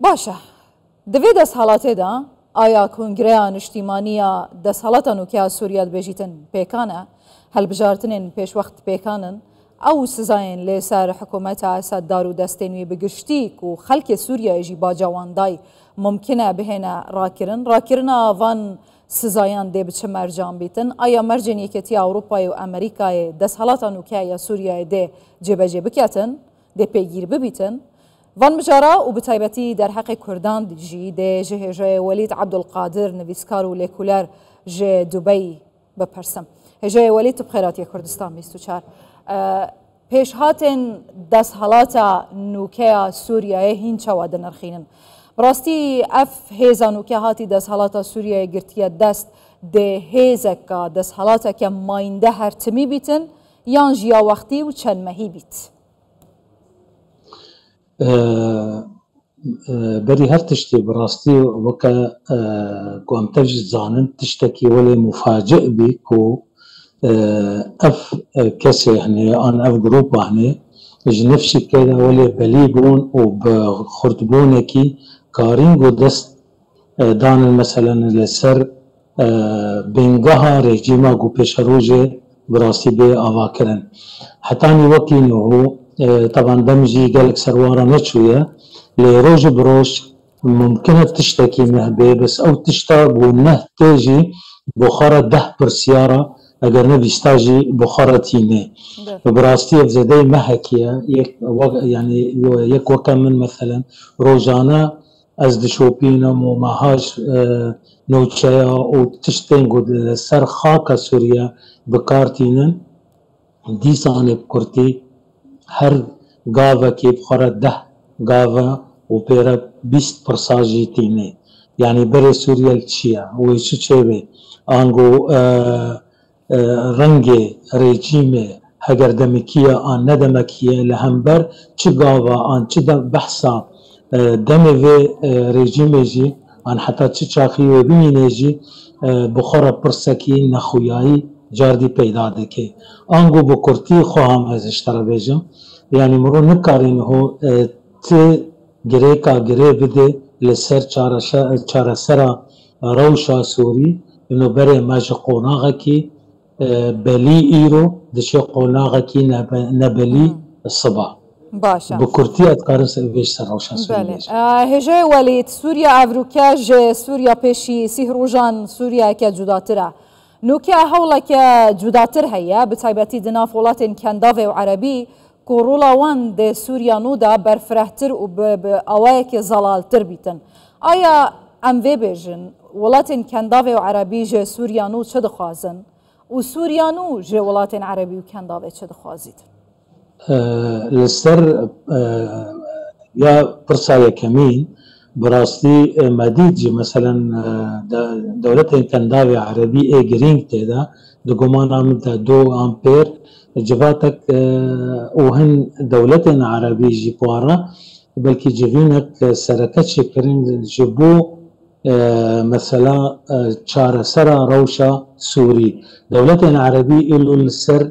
باشە دەوێت دەستهەڵاتێدا ئایا کۆنگرەیە نیشتیمانیە دەستهەڵاتە نوکیا سووریا دەبێژیتن پێکانە هەڵبژارتنên پێشوەخت پێکانن ئەو سزایên لێسەر حکوومەتە ئەسەددار و دەستێنوی بگشتیک و خەڵکی سووریایژی باجاواندای ممکنە بهێنە ڕاکردنا ئاڤان سزایان دێ بچە مەرجان بیتن ئایا مەرجên یەکێتی ئەوروپای و ئەمریکایê دەستهەڵاتە نوکیایە سووریایê دێ جێبەجێ بکاتن دێ پێگیر ببیتن وان بجارا و بتایبەتی دەرحەقی کوردان دیژی دێ ji hêjeyê Welîd Ebdulqadir nivîskar û lêkolêr ji Dubeyî bipirsim. Hêjeyê Welîd tu bi xêratiya Kurdistan 24 pêşhatên desthelata nûkeya Sûriyayê hîn çawa dinirxînin. Birastî ev hêza nûke hatî desthelata Sûriyayê girtiye dest dê hêzeka desthelateke mayînde hertimî bîtin yan ji ya wextî û çendmehî bît. بري هر تشتي براستي وكا كوام تجي زانن تشتكي ولا مفاجئ بك و اف كسي يعني ان اف جروب يعني جنفشي كذا ولا بليبون وبخرطبونكي كارينجو دست دان مثلا لسر بنجها رجيما جو بيشروجي براستي بي اواكرن حتى اني وكي انه طبعا دمجي قالك سرواره نتشويه لروج بروش ممكنة تشتكي مهبه بس او تشتاق ونه تيجي بخارة ده برسيارة اگر نبيستاجي بخارة تيني براستي بزدي مهكية يعني يك وكم من مثلا روجانا از دشوبينا ومهاج نوتشايا وتشتين قد سر خاكا سوريا بكارتينن دي سانه بكرتي هر گاوه کی بخوره 10 گاوه و پیره 20 پرساجی تینه یعنی بره سوریه چیه و چه به آنگو رنگ رژیم هگر دمکیه آن ندمکیه لهمبر چه گاوه آن چه بحثا دمه و رژیم جی آن حتی چه چاخی و بینه جی بخوره پرسکی نخویایی جاردی پیدا دکه آنگو بکرتی خواهم از اشترا بیجم يعني مرو نكارين هو تي جريكا جري بده لسر چارا سرا روشا سوري انه بري ماجي قوناغا كي بلي ايرو دشي قوناغا كي نبلي الصبا باشا بكرتي اتكارس بيش سر روشا سوري هجاي وليد سوريا افروكاج سوريا بيشي سيهروجان سوريا كجوداترا نوكا هولا كجوداتر هيا بتايبتي دناف ولاتين كندافي وعربي کورولا وان د سوریا نو دا برفرهتر و اوای که زلالتر بیتن آیا ام وی بیژن ولاتین کنداوی و عربی ج سوریا نو چه دخوازن و سوریا نو ج ولاتین عربی و کنداوی چه دخوازید لسر یا پرسای کمین براستي مديجي مثلا دولتين كنداوي عربي اي جرينج تيدا دقمان عملتها 2 امبير جفاتك وهن دولتين عربي جيبوارا بلكي جيفينك سركت شكرين جبو مثلا شار سرا روشا سوري دولتين عربي إلو السر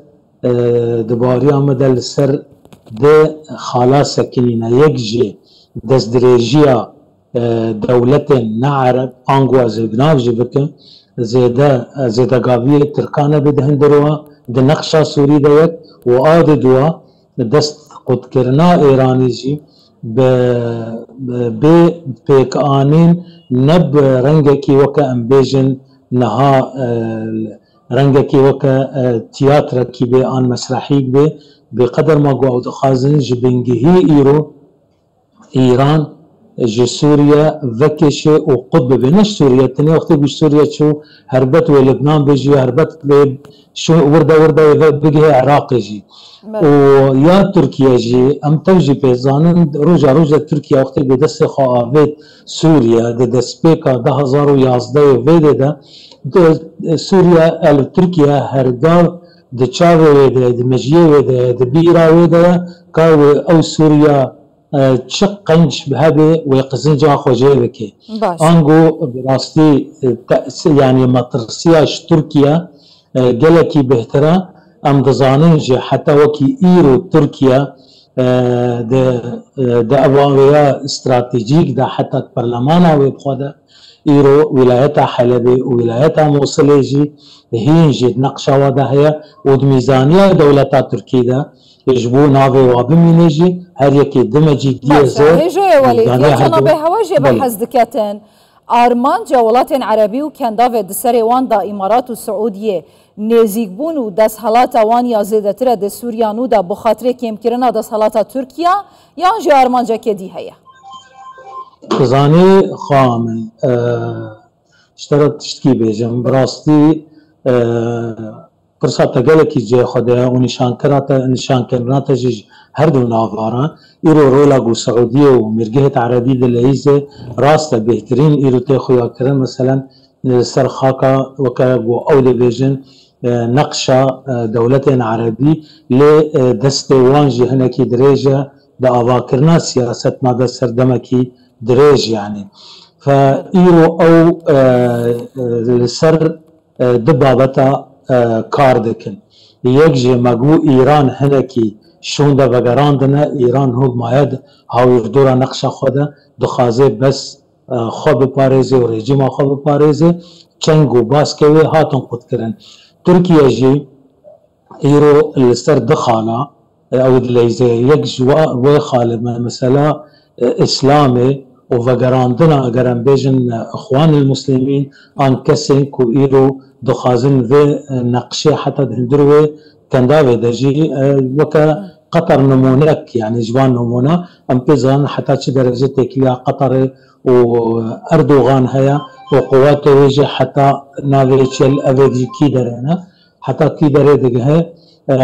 دباريا مدى السر ده خلاص سكينينا يكجي دس دريجيا دولتين نعرب انغوا زبناف جبكم زيدا قابية تركانا بدهن دروا ده نقشة سوري ديت وآد دوا دست قد كرنا إيراني جي بيك آنين نب رنگكي وكا امبيجن نها رنگكي وكا تياتركي بي آن مسرحيك بي بقدر ما قوعد خازن جبنجهي إيرو إيران جي سوريا وكشي وقطب بينش سوريا تاني وقت بيش سوريا شو هربت ولبنان بيجي هربت شو ورده بيجي عراق جي ويا تركيا جي ام توجي بيزانن روجا تركيا وقت بدس خاويت سوريا دس بيكا 2011 ويده ده سوريا ال تركيا هرگاه د چاوي ويده د مجيه ويده د بيرا ويده كاو او سوريا تشقنج بهذه ويقزنجا خوجيبكي انغو براستي يعني مطرسياش تركيا جلكي بهترا ام دزاننج حتى وكي ايرو تركيا ده أبوانويا استراتيجيك ده حتى برلمانا ويبخوده إيرو ولايتها حلبي وولايتها موصل يجي هي جد نقشة وده هي ودميزانية دولتها تركيا يجبو نافي وابمين يجي هر يكي دمجي جيزة هيجو ولي كيتنا بهواجي بحث دكاتن آرمان جولات عربي وكان دافيد سري وان دا إمارات السعودية نزيك بون و دست حالاتا وان یا زیده تره ده سوریانو دا بخاطره کم کرنا دست حالاتا ترکیا یا جی آرمان جا که دی هیا خزاني خامن اشترت تشتكي بيجم براستي فرصة قالك جي خدها ونشان كرناتا جي هردو نافارا إيرو رولاغو سعودية ومرقهة عربية دلعيزة راستا بهترين إيرو تيخو ياكرن مثلا سرخاكا وكاقو أولي بيجن نقشة دولتين عربي لدستي وانجي هناكي دريجة دا أواكرنا سياستنا دا سردمكي دريج يعني فإيرو أو لسر دبابتا كاردكن يكجي مقو إيران هناكي شون دا وگراندنا إيران هو مايد هاو يردورا نقشة خودا دخازي بس خواب پاريزي و ريجيما خواب پاريزي چنگو باسكوي هاتون قد کرن تركيا جي إيرو لسر دخالا أو دليزي يكجوا ويخالب مثلا إسلامي وفقراندنا أقران بيجن إخوان المسلمين عن كسين كو إيرو دخازن في نقشي حتى دهندروي كان داوي دجي وكا قطر نمونك يعني جبان نمونا أم بيزان حتى شي درجة تكليا قطر وأردوغان هيا وقواته ويجي حتى ناوي تشيل أفيدي كي درينا حتى كي دري دقه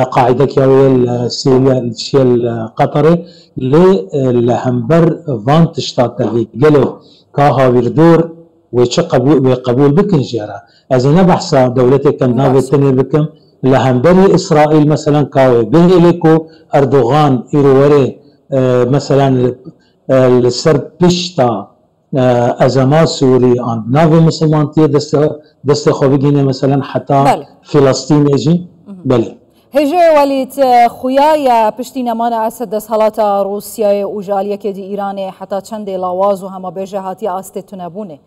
قاعدة كياوي السوريا الشيء القطري لهمبر فان تشتاتا في قلو كاها ويردور ويش قبول بكن جيرا أزينا بحثا دولتي كان ناوي تاني بكم لهمبري إسرائيل مثلا كاوي بيهلكو أردوغان إيرووري مثلا السر بشتا أزمات سوري عن ناوي مسلمان تيه دست خوبيجيني مثلا حتى فلسطين يجي بلي هجه وليت خويا پشتین امان اسد دست حالات روسیای و جالیه که دی ایرانه حتی چند لاواز و همه بیجه هاتی آسته تنبونه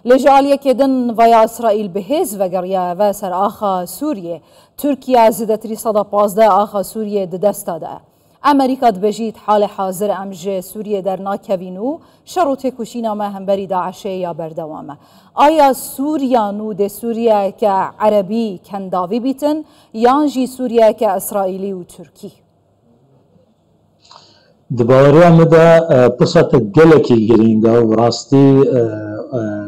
لجالیه که دن ویا اسرائیل بهز وگریا و سر آخا سوریه ترکیه زدتری صدا 15 آخا سوریه دست داده امریکا دبجید حال حاضر امجه سوریه در ناکوینو شروط کشینا ما همبری داعشه یا بردوامه آیا سوریانو ده سوریه که عربی کنداوی بیتن یانجی سوریه که اسرائیلی و ترکی دباوري مدى قصة الجلكي الجرينجا وراستی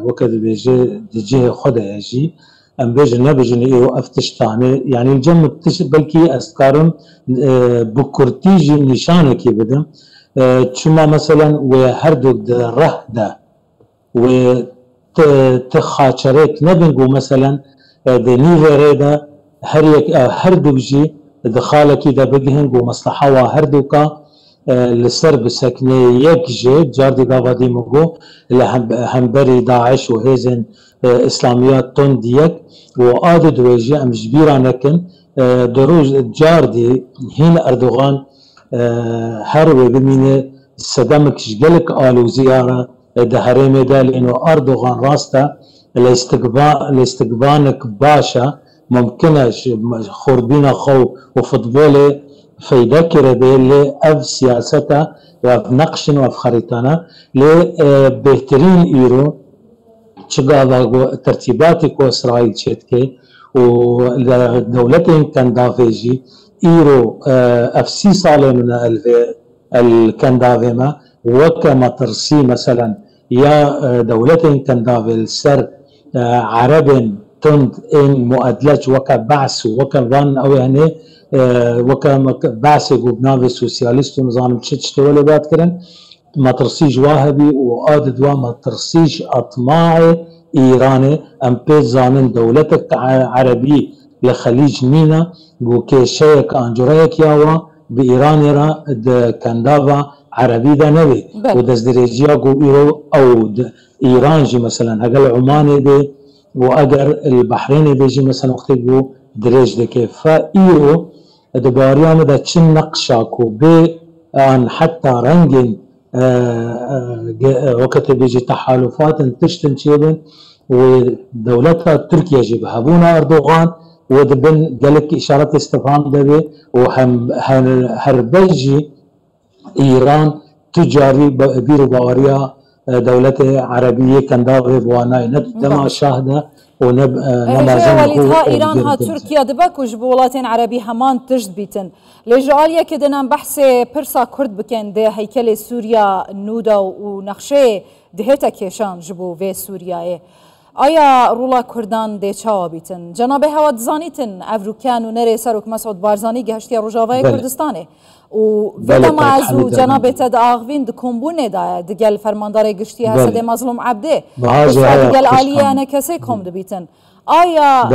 وكذا بيجي دجيه خدا يجي ام بيجي نبيجي ايرو افتشتاني يعني الجم بلكي استكارم بكرتيجي نشانه كي بدم شما مثلا وهردو رهده وتخاچرك نبنجو مثلا دنيفريدا هردو بجي دخالكي دا بجهنجو مصلحه وهردوكا لسرب سكني يكجي جاردي دافادي مغو همبري داعش وهيزن اسلاميات تون ديك وآدد ويجي ام جبيرا نكن دروج جاردي هين اردوغان هروي بمينه صدامك جلك آلو زيارة دهريمي دا لانه اردوغان راستا لاستقبانك باشا ممكنه خوربينا خو وفوتبولي فيذكر باللي اف سياسته وف نقش وف خريطانه لبهترين ايرو تشغالا ترتيباتك واسرائيل تشتكي ودولتين كان دافيجي ايرو اف 6 صالة من الكندافيما وكما ترسي مثلا يا دولتين كندافي السر عرب تند ان مؤدلج وكا بعث وكا فان او يعني وكا بعث بنافي سوسياليست ونظام تشتشت ولا بات كرن ما ترسيج واهبي وآدد وما ترسيج أطماعي إيراني أم بيزانن دولتك عربي لخليج مينا وكي شيك أنجريك ياوا بإيران را كندافا عربي دا نبي ودز دريجيا قو إيرو أو إيران جي مثلا هقل عماني دي وأقر البحرين دي جي مثلا وقت قو دريج دي كيف فإيرو دباريان دا چن نقشاكو بي ان حتى رنجن وقت بيجي تحالفات تشتن شيبن ودولتها تركيا جيبها بونا اردوغان ودبن قالك اشاره استفهام دبي وهم هربجي ايران تجاري بيرو باوريا دولة عربية كان داغي بوانا ندما شاهدة ونب نمازن وليتها ايران ها تركيا دبك وجبولاتين عربي همان تجد بيتن لجاليا كدنا بحث برسا كرد بكن ده هيكل سوريا نودا ونقشه دهتا كيشان جبو في سوريا آیا رولا کردان ده چاوا بیتن جناب هوا دزانیتن افروکان و نری سروک مسعود بارزانی گهشتی روجاوای کردستانه و ودا معزو جناب تد آغوین د کمبونه دا دگل فرماندار گشتی هست ده مظلوم عبده دگل عالیه انا کسی کم ده بیتن آیا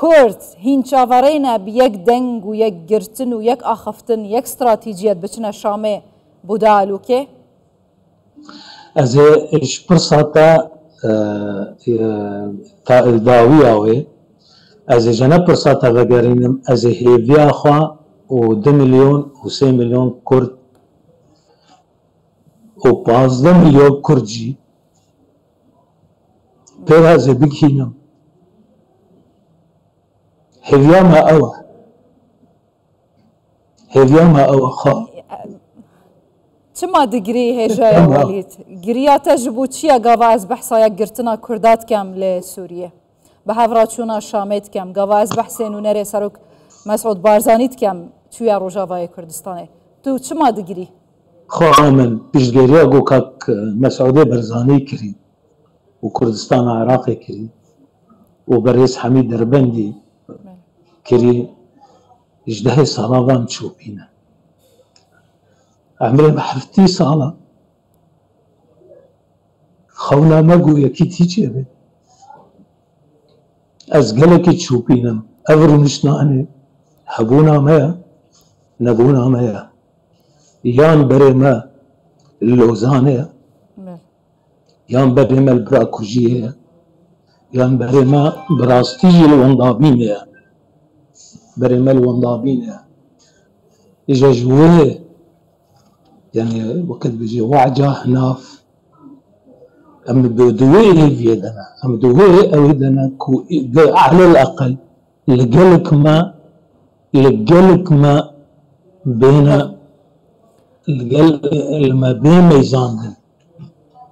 کرد هینچاورین بیک دنگ و یک گرتن و یک آخفتن یک استراتیجیت بچنه شامه بودا الوکه از اش پرساتا داویاوی از جناب پرساتا وگرینم از هیویا خوا و 2 مليون و 3 مليون کرد و 15 مليون کردجی پیر از بگینم هیویا ما اوه خوا چما دگری هجای ولید گریا تجربه چیه گواز بحثای گرتنا کردات کم لسوریه به هفراتشونا شامت کم گواز بحث نونر سرک مسعود بارزانیت کم توی روجاوای کردستانه تو چما دگری خو من پیشگیریا گو که مسعود بارزانی کری و کردستان عراقی کری و برئیس حمید دربندی کری 18 سالان چوبینه عمري بحفتي صالة خونا مقو يكي تيجي بي أزقلك تشوبينا أفرو نشناني هبونا ميا نبونا ميا يان بري ما اللوزانية يان بري ما البراكوجية يان بري ما براستيجي الوندابينية بري ما الوندابينية إجا جويه يعني وقت بيجي وعجة هناف أم دويه فيدنا أم دويه أودنا كو على الأقل لقلك ما بين ما بين ميزان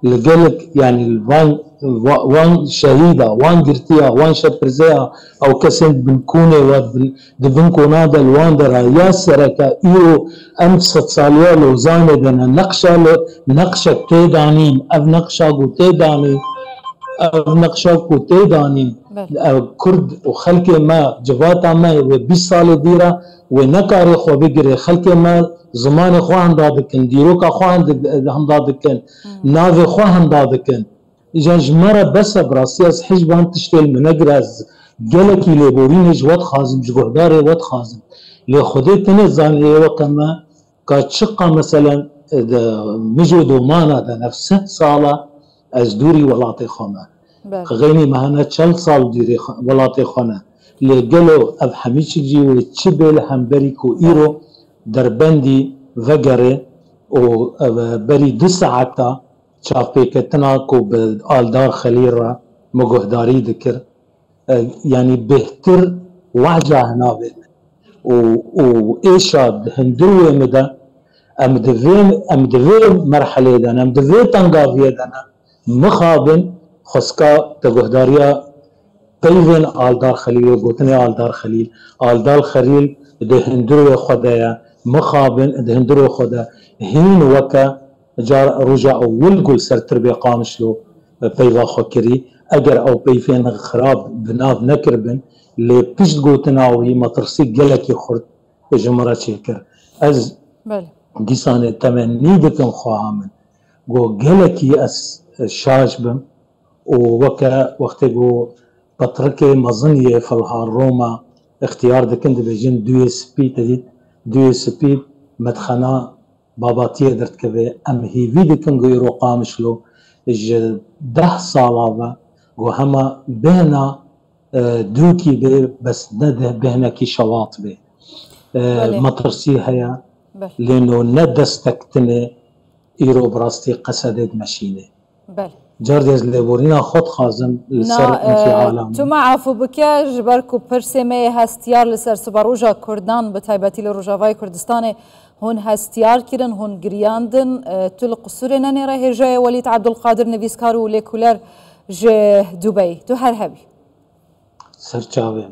لقلك يعني وان شهيدة وان قرتيا وان شبرزيا أو كسن بنكوني ودبنكونادا الواندرا يا سركا إيو أمسط صاليالو زاندنا نقشة تيدانين أو نقشة قو تيدانين أو نقشة قو تيدانين كرد وخلق ما جواتا ما وبيس صالي ديرا ونكاري خو بقري خلق ما زمان خو هندادكن ديروكا خو هندادكن ناوي خو هندادكن إجا جمرة بس براسي از حجبان تشتل منقرز قلكي لبورين جوات خازم جوهداري وات خازم لخودي تنزان ايوه كما كاتشقة مثلا مجو دومانا دا نفسه صالة از دوري ولاتي خونه غيني مهانا تشل صال دوري ولاتي خونه لقلو اب حميشك جي ويتشبل همبريكو ايرو دربندي وغري و بري 2 ساعتا چاپیکتنا کو به آلدار خلیل را مگهداری دکر يعني بهتر وعجه هنابن و ايشاد هندوه مدا ام دوين مرحله دانا ام دوين تنقافيه دانا مخابن خسكا تگهداريا بيوين آلدار خليل قوتني آلدار خليل ده هندوه خدايا مخابن ده هندوه خدا هين وكا جار رجع ولقل سر تربية قامشلو بيضا خكري اگر او بيفين خراب بناف نكربن اللي بيش قوتناوي مطرسي قلكي خرد جمرة شكر از ديساني تمني دكم خواهامن قو قلكي اس شاجبم ووكا وقت قو بطركي مظنية فالها روما اختيار دكن دبيجين دو اس بي تديد دو اس بي مدخنا باباتيه درت كبه ام هيفي دكن غيرو قامشلو 10 صالة و هما بهنا دوكي به بس نده بهنا كي شواط به مطرسي هيا لانه ندستكتنه ايرو براستي قصدت مشينه بل جارديز ليبورينا خود خازم لسر انفعالام تو معافو بکه جبرکو پرسمه هستیار لسر سباروجا کردان بتایبتی لروجاوای کردستان هون هستیار کرن هون گریاندن تو القصور ننیره هجای ولید عبدالقادر نویسکارو لیکولر جه دوبی تو هر هبی سرچاوه